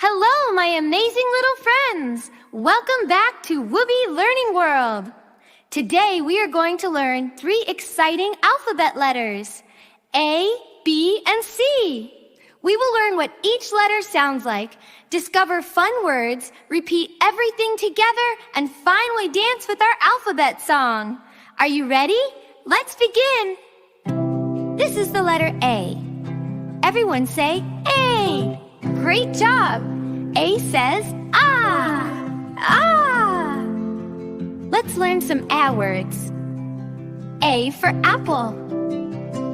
Hello, my amazing little friends! Welcome back to Woobi Learning World. Today we are going to learn 3 exciting alphabet letters, A, B, and C. We will learn what each letter sounds like, discover fun words, repeat everything together, and finally dance with our alphabet song. Are you ready? Let's begin! This is the letter A. Everyone say A. Great job! A says ah, ah. Let's learn some A words. A for apple.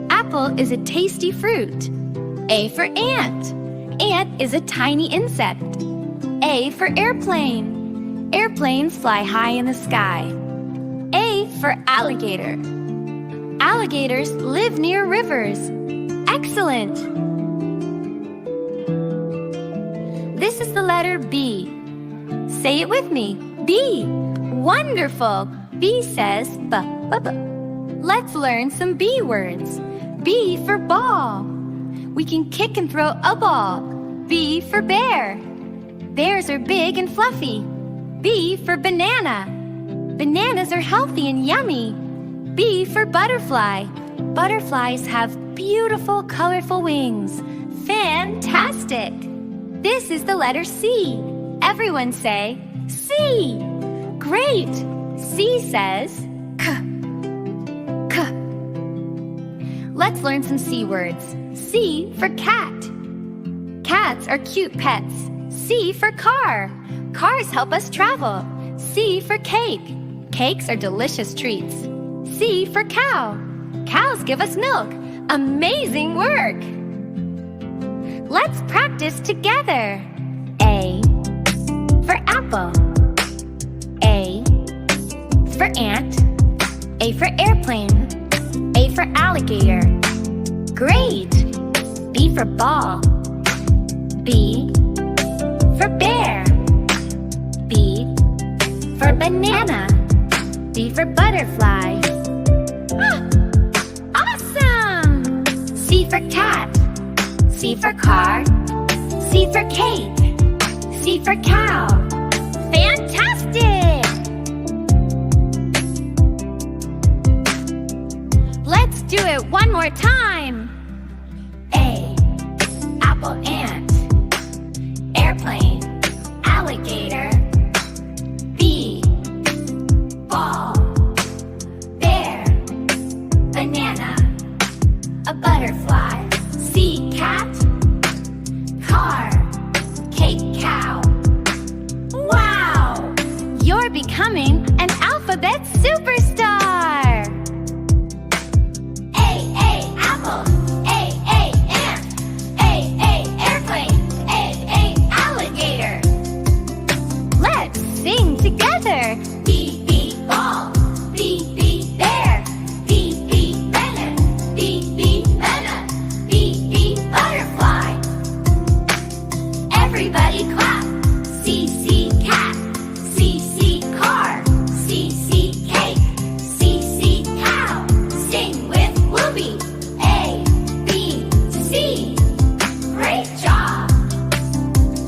Apple is a tasty fruit. A for ant. Ant is a tiny insect. A for airplane. Airplanes fly high in the sky. A for alligator. Alligators live near rivers. Excellent! This is the letter B. Say it with me. B. Wonderful! B says b, b, b. Let's learn some B words. B for ball. We can kick and throw a ball. B for bear. Bears are big and fluffy. B for banana. Bananas are healthy and yummy. B for butterfly. Butterflies have beautiful, colorful wings. Fantastic! This is the letter C. Everyone say C. Great! C says k, k. Let's learn some C words. C for cat. Cats are cute pets. C for car. Cars help us travel. C for cake. Cakes are delicious treats. C for cow. Cows give us milk. Amazing work! Let's practice together. A for apple. A for ant. A for airplane. A for alligator. Great! B for ball. B for bear. B for banana. B for butterfly. Awesome! C for cat. C for car. C for cake. C for cow. Fantastic! Let's do it one more time. A. Apple, ant. Airplane. Alligator. B. Ball. Bear. Banana. A butterfly. C. Cat. Car. Cake, cow. Wow! You're becoming an alphabet superstar! A, apple. A, ant. A, airplane. A, alligator. Let's sing together. B, ball. B, bear. B, banana. B, banana. B, butterfly. Everybody clap. C, cat. C, car. C, cake. C, cow. Sing with Woobi. A, B, C. Great job.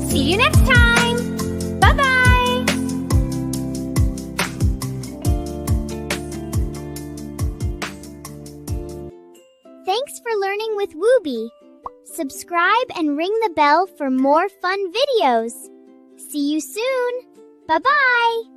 See you next time. Bye-bye. Thanks for learning with Woobi. Subscribe and ring the bell for more fun videos. See you soon. Bye-bye.